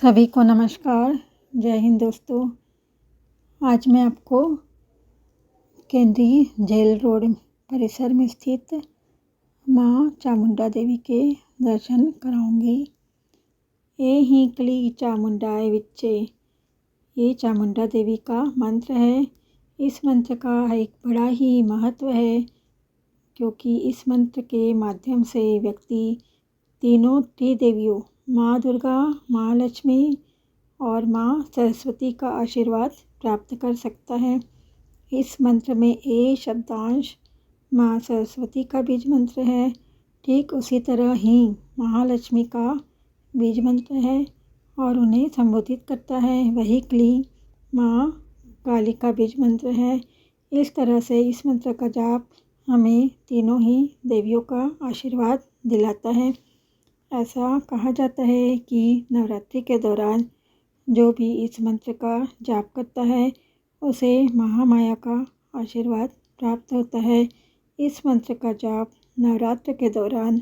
सभी को नमस्कार। जय हिंद दोस्तों। आज मैं आपको केंद्रीय जेल रोड परिसर में स्थित माँ चामुंडा देवी के दर्शन कराऊंगी। ए ही कली चामुंडाए विच्चे, ये चामुंडा देवी का मंत्र है। इस मंत्र का एक बड़ा ही महत्व है, क्योंकि इस मंत्र के माध्यम से व्यक्ति तीनों त्रिदेवियों माँ दुर्गा, माँ लक्ष्मी और माँ सरस्वती का आशीर्वाद प्राप्त कर सकता है। इस मंत्र में ए शब्दांश माँ सरस्वती का बीज मंत्र है। ठीक उसी तरह ही महालक्ष्मी का बीज मंत्र है और उन्हें संबोधित करता है। वही क्ली माँ काली का बीज मंत्र है। इस तरह से इस मंत्र का जाप हमें तीनों ही देवियों का आशीर्वाद दिलाता है। ऐसा कहा जाता है कि नवरात्रि के दौरान जो भी इस मंत्र का जाप करता है उसे महामाया का आशीर्वाद प्राप्त होता है। इस मंत्र का जाप नवरात्र के दौरान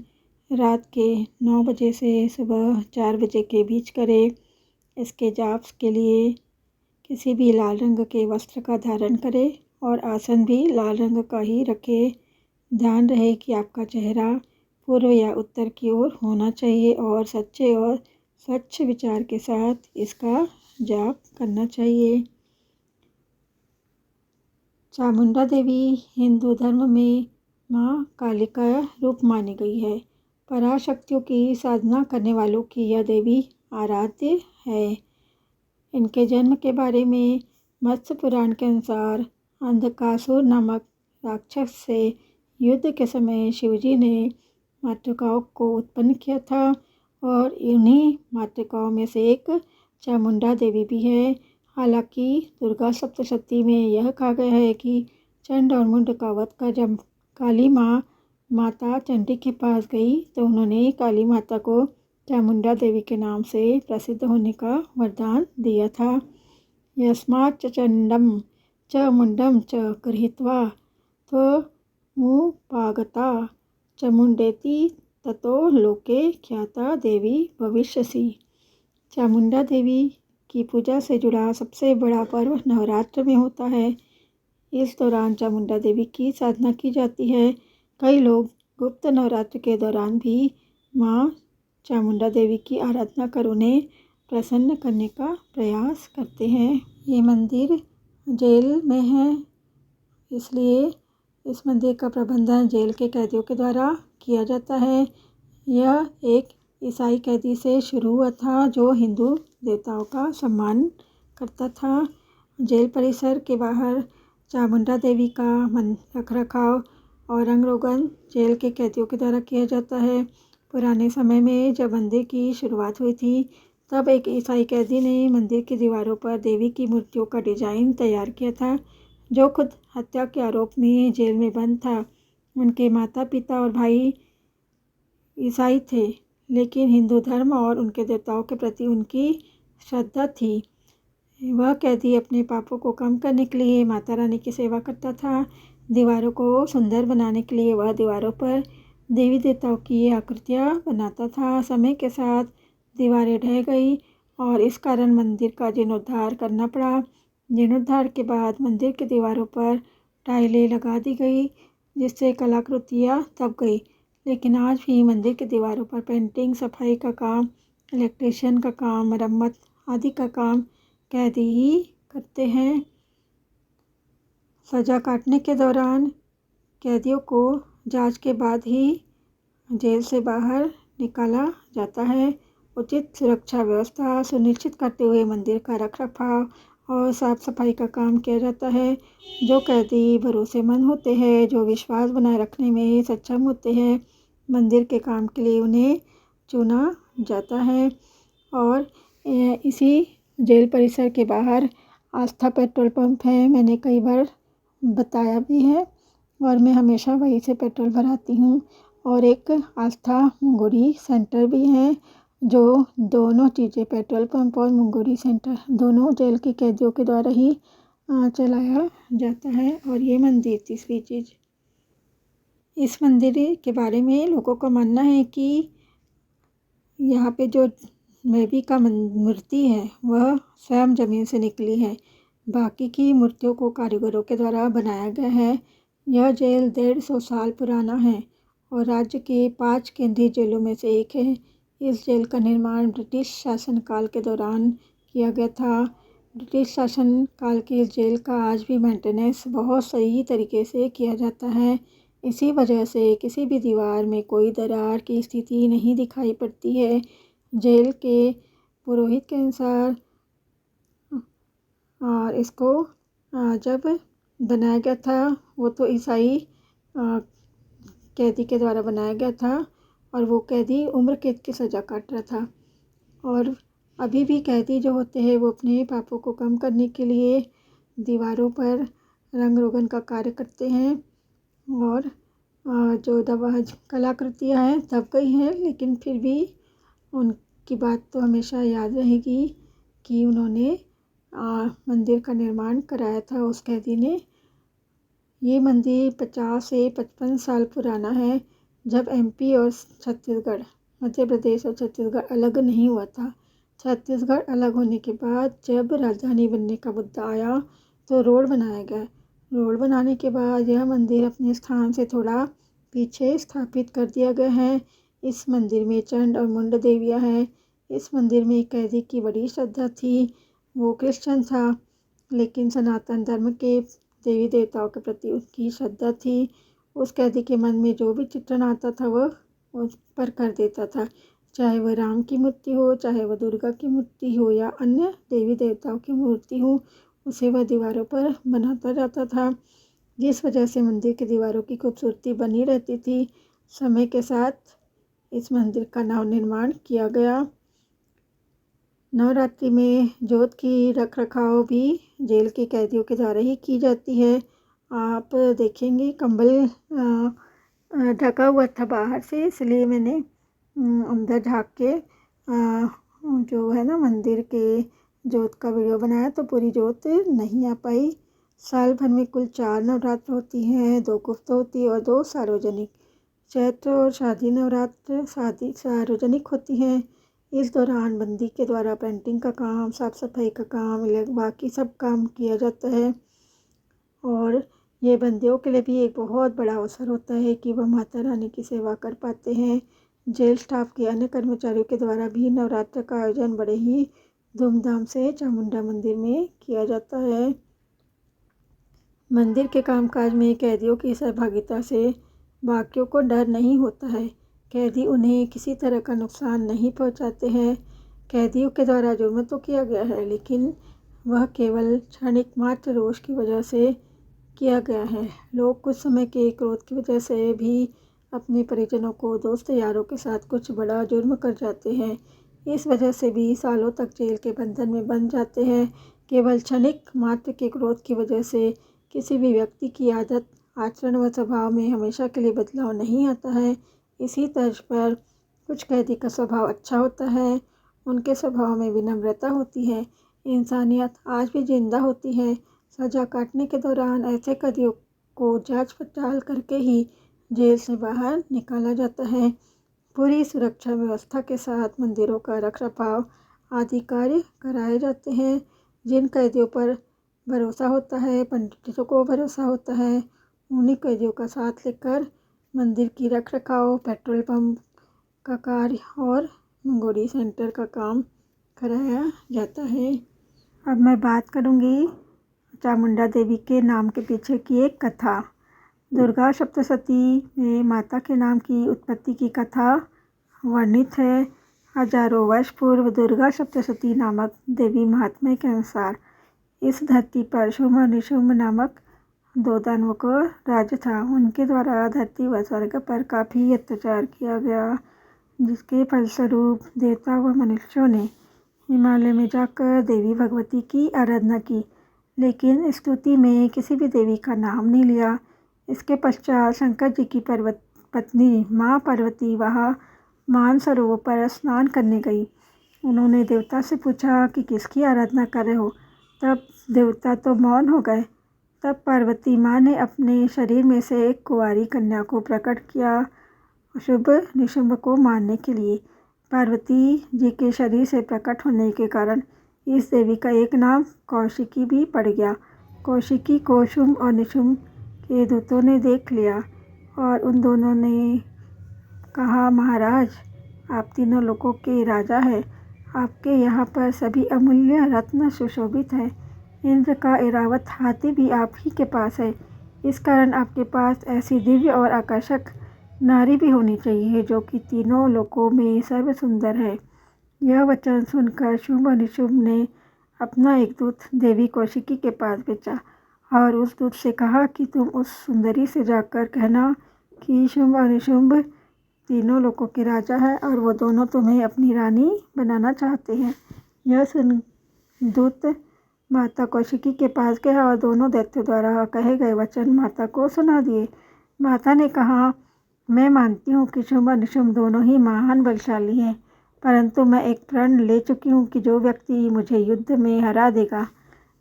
रात के 9 बजे से सुबह 4 बजे के बीच करें। इसके जाप के लिए किसी भी लाल रंग के वस्त्र का धारण करें और आसन भी लाल रंग का ही रखें। ध्यान रहे कि आपका चेहरा पूर्व या उत्तर की ओर होना चाहिए और सच्चे और स्वच्छ विचार के साथ इसका जाप करना चाहिए। चामुंडा देवी हिंदू धर्म में माँ काली का रूप मानी गई है। पराशक्तियों की साधना करने वालों की यह देवी आराध्य है। इनके जन्म के बारे में मत्स्य पुराण के अनुसार अंधकासुर नामक राक्षस से युद्ध के समय शिवजी ने मातृकाओं को उत्पन्न किया था और इन्हीं मातृकाओं में से एक चामुंडा देवी भी है। हालांकि दुर्गा सप्तशती में यह कहा गया है कि चंड और मुंड का वध कर जब काली माँ माता चंडी के पास गई तो उन्होंने काली माता को चामुंडा देवी के नाम से प्रसिद्ध होने का वरदान दिया था। यस्माच्च चंडम च मुंडम च गृहीत्वा त्वमुपागता चामुंडेति ततो लोके ख्याता देवी भविष्यसि। चामुंडा देवी की पूजा से जुड़ा सबसे बड़ा पर्व नवरात्र में होता है। इस दौरान चामुंडा देवी की साधना की जाती है। कई लोग गुप्त नवरात्र के दौरान भी माँ चामुंडा देवी की आराधना कर उन्हें प्रसन्न करने का प्रयास करते हैं। ये मंदिर जेल में है, इसलिए इस मंदिर का प्रबंधन जेल के कैदियों के द्वारा किया जाता है। यह एक ईसाई कैदी से शुरू हुआ था जो हिंदू देवताओं का सम्मान करता था। जेल परिसर के बाहर चामुंडा देवी का रख रखाव और रंग रोगन जेल के कैदियों के द्वारा किया जाता है। पुराने समय में जब मंदिर की शुरुआत हुई थी तब एक ईसाई कैदी ने मंदिर की दीवारों पर देवी की मूर्तियों का डिजाइन तैयार किया था, जो खुद हत्या के आरोप में जेल में बंद था। उनके माता पिता और भाई ईसाई थे, लेकिन हिंदू धर्म और उनके देवताओं के प्रति उनकी श्रद्धा थी। वह कैदी अपने पापों को कम करने के लिए माता रानी की सेवा करता था। दीवारों को सुंदर बनाने के लिए वह दीवारों पर देवी देवताओं की आकृतियाँ बनाता था। समय के साथ दीवारें ढह गई और इस कारण मंदिर का जीर्णोद्धार करना पड़ा। जीर्णोद्धार के बाद मंदिर की दीवारों पर टाइलें लगा दी गई, जिससे कलाकृतियाँ दब गई। लेकिन आज भी मंदिर की दीवारों पर पेंटिंग, सफाई का काम, इलेक्ट्रिशियन का काम, मरम्मत आदि का काम कैदी ही करते हैं। सजा काटने के दौरान कैदियों को जांच के बाद ही जेल से बाहर निकाला जाता है। उचित सुरक्षा व्यवस्था सुनिश्चित करते हुए मंदिर का रखरखाव और साफ सफाई का काम किया जाता है। जो कैदी भरोसेमंद होते हैं, जो विश्वास बनाए रखने में सक्षम होते हैं, मंदिर के काम के लिए उन्हें चुना जाता है। और इसी जेल परिसर के बाहर आस्था पेट्रोल पंप है। मैंने कई बार बताया भी है और मैं हमेशा वहीं से पेट्रोल भराती हूँ। और एक आस्था मुंगोरी सेंटर भी है, जो दोनों चीज़ें पेट्रोल पंप और मुंगोरी सेंटर दोनों जेल के कैदियों के द्वारा ही चलाया जाता है। और ये मंदिर तीसरी चीज़, इस मंदिर के बारे में लोगों का मानना है कि यहाँ पे जो देवी का मूर्ति है वह स्वयं जमीन से निकली है। बाकी की मूर्तियों को कारीगरों के द्वारा बनाया गया है। यह जेल 150 साल पुराना है और राज्य के 5 केंद्रीय जेलों में से एक है। इस जेल का निर्माण ब्रिटिश शासनकाल के दौरान किया गया था। ब्रिटिश शासन काल की इस जेल का आज भी मेंटेनेंस बहुत सही तरीके से किया जाता है। इसी वजह से किसी भी दीवार में कोई दरार की स्थिति नहीं दिखाई पड़ती है। जेल के पुरोहित के अनुसार और इसको जब बनाया गया था वो तो ईसाई कैदी के द्वारा बनाया गया था और वो कैदी उम्र कैद की सज़ा काट रहा था। और अभी भी कैदी जो होते हैं वो अपने पापों को कम करने के लिए दीवारों पर रंग रोगन का कार्य करते हैं। और जो कलाकृतियाँ हैं दब गई हैं, लेकिन फिर भी उनकी बात तो हमेशा याद रहेगी कि उन्होंने मंदिर का निर्माण कराया था उस कैदी ने। ये मंदिर 50 से 55 साल पुराना है। जब एमपी और छत्तीसगढ़, मध्य प्रदेश और छत्तीसगढ़ अलग नहीं हुआ था। छत्तीसगढ़ अलग होने के बाद जब राजधानी बनने का मुद्दा आया तो रोड बनाया गया। रोड बनाने के बाद यह मंदिर अपने स्थान से थोड़ा पीछे स्थापित कर दिया गया है। इस मंदिर में चंड और मुंड देवियाँ हैं। इस मंदिर में कैदी की बड़ी श्रद्धा थी। वो क्रिश्चियन था, लेकिन सनातन धर्म के देवी देवताओं के प्रति उसकी श्रद्धा थी। उस कैदी के मन में जो भी चित्रण आता था वह उस पर कर देता था, चाहे वह राम की मूर्ति हो, चाहे वह दुर्गा की मूर्ति हो या अन्य देवी देवताओं की मूर्ति हो, उसे वह दीवारों पर बनाता जाता था, जिस वजह से मंदिर की दीवारों की खूबसूरती बनी रहती थी। समय के साथ इस मंदिर का नवनिर्माण किया गया। नवरात्रि में जोत की रखरखाव भी जेल के कैदियों के द्वारा ही की जाती है। आप देखेंगे कंबल ढका हुआ था बाहर से, इसलिए मैंने अंदर झाँक के जो है ना मंदिर के जोत का वीडियो बनाया, तो पूरी जोत नहीं आ पाई। साल भर में कुल 4 नवरात्र होती हैं, 2 गुप्त होती है और 2 सार्वजनिक। चैत्र और शादी नवरात्र सार्वजनिक होती हैं। इस दौरान बंदी के द्वारा पेंटिंग का काम, साफ सफाई का काम, बाकी सब काम किया जाता है। और ये बंदियों के लिए भी एक बहुत बड़ा अवसर होता है कि वह माता रानी की सेवा कर पाते हैं। जेल स्टाफ के अन्य कर्मचारियों के द्वारा भी नवरात्र का आयोजन बड़े ही धूमधाम से चामुंडा मंदिर में किया जाता है। मंदिर के कामकाज में कैदियों की सहभागिता से बाकियों को डर नहीं होता है। कैदी उन्हें किसी तरह का नुकसान नहीं पहुंचाते हैं। कैदियों के द्वारा जुर्म तो किया गया है, लेकिन वह केवल क्षणिक मात्र रोष की वजह से किया गया है। लोग कुछ समय के क्रोध की वजह से भी अपने परिजनों को, दोस्त यारों के साथ कुछ बड़ा जुर्म कर जाते हैं। इस वजह से भी सालों तक जेल के बंधन में बंध जाते हैं। केवल क्षणिक मात्र के क्रोध की वजह से किसी भी व्यक्ति की आदत, आचरण व स्वभाव में हमेशा के लिए बदलाव नहीं आता है। इसी तर्ज पर कुछ कैदी का स्वभाव अच्छा होता है। उनके स्वभाव में विनम्रता होती है। इंसानियत आज भी जिंदा होती है। सजा काटने के दौरान ऐसे कैदियों को जांच पड़ताल करके ही जेल से बाहर निकाला जाता है। पूरी सुरक्षा व्यवस्था के साथ मंदिरों का रखरखाव आदि कार्य कराए जाते हैं। जिन कैदियों पर भरोसा होता है, पंडितों को भरोसा होता है, उन्हीं कैदियों का साथ लेकर मंदिर की रखरखाव, पेट्रोल पंप का कार्य और मंगोरी सेंटर का काम कराया जाता है। अब मैं बात करूँगी चामुंडा देवी के नाम के पीछे की एक कथा। दुर्गा सप्तशती में माता के नाम की उत्पत्ति की कथा वर्णित है। हजारों वर्ष पूर्व दुर्गा सप्तशती नामक देवी महात्म्य के अनुसार इस धरती पर शुंभ और निशुंभ नामक 2 दानवों का राज्य था। उनके द्वारा धरती व स्वर्ग पर काफ़ी अत्याचार किया गया, जिसके फलस्वरूप देवता व मनुष्यों ने हिमालय में जाकर देवी भगवती की आराधना की, लेकिन स्तुति में किसी भी देवी का नाम नहीं लिया। इसके पश्चात शंकर जी की पत्नी माँ पार्वती वहाँ मानसरोवर पर स्नान करने गई। उन्होंने देवता से पूछा कि किसकी आराधना कर रहे हो। तब देवता तो मौन हो गए। तब पार्वती माँ ने अपने शरीर में से एक कुंवारी कन्या को प्रकट किया, शुभ निशुंभ को मारने के लिए। पार्वती जी के शरीर से प्रकट होने के कारण इस देवी का एक नाम कौशिकी भी पड़ गया। कौशिकी को शुंभ और निशुंभ के दूतों ने देख लिया और उन दोनों ने कहा, महाराज, आप तीनों लोगों के राजा हैं। आपके यहाँ पर सभी अमूल्य रत्न सुशोभित हैं। इंद्र का ऐरावत हाथी भी आप ही के पास है। इस कारण आपके पास ऐसी दिव्य और आकर्षक नारी भी होनी चाहिए जो कि तीनों लोकों में सर्व सुंदर है। यह वचन सुनकर शुंभ और निशुंभ ने अपना एक दूत देवी कौशिकी के पास भेजा और उस दूत से कहा कि तुम उस सुंदरी से जाकर कहना कि शुंभ और निशुंभ तीनों लोगों के राजा है और वो दोनों तुम्हें अपनी रानी बनाना चाहते हैं। यह सुन दूत माता कौशिकी के पास गया और दोनों दैत्यों द्वारा कहे गए वचन माता को सुना दिए। माता ने कहा, मैं मानती हूँ कि शुंभ और निशुंभ दोनों ही महान बलशाली हैं, परंतु मैं एक प्रण ले चुकी हूँ कि जो व्यक्ति मुझे युद्ध में हरा देगा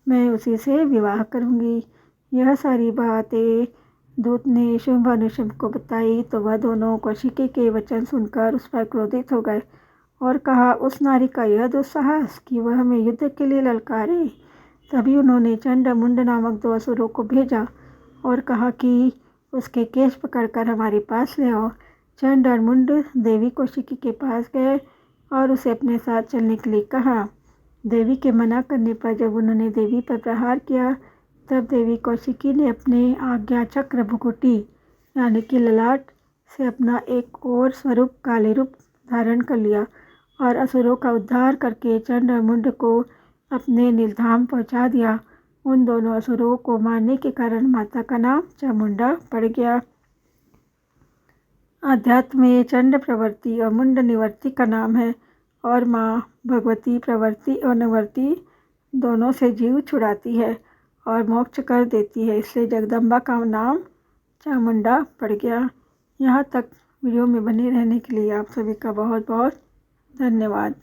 मैं उसी से विवाह करूँगी। यह सारी बातें दूत ने शुंभ और निशुंभ को बताई तो वह दोनों कौशिकी के वचन सुनकर उस पर क्रोधित हो गए और कहा, उस नारी का यह दुस्साहस कि वह हमें युद्ध के लिए ललकारे। तभी उन्होंने चंड मुंड नामक 2 असुरों को भेजा और कहा कि उसके केश पकड़कर हमारे पास ले आओ। चंड और मुंड देवी कौशिकी के पास गए और उसे अपने साथ चलने के लिए कहा। देवी के मना करने पर जब उन्होंने देवी पर प्रहार किया तब देवी कौशिकी ने अपने आज्ञा चक्र भुकुटी यानी कि ललाट से अपना एक और स्वरूप काले रूप धारण कर लिया और असुरों का उद्धार करके चंड और मुंड को अपने नीलधाम पहुंचा दिया। उन दोनों असुरों को मारने के कारण माता का नाम चामुंडा पड़ गया। अध्यात्म में चंड प्रवृत्ति और मुंड निवृत्ति का नाम है और माँ भगवती प्रवृत्ति और निवृत्ति दोनों से जीव छुड़ाती है और मोक्ष कर देती है, इसलिए जगदम्बा का नाम चामुंडा पड़ गया। यहाँ तक वीडियो में बने रहने के लिए आप सभी का बहुत बहुत धन्यवाद।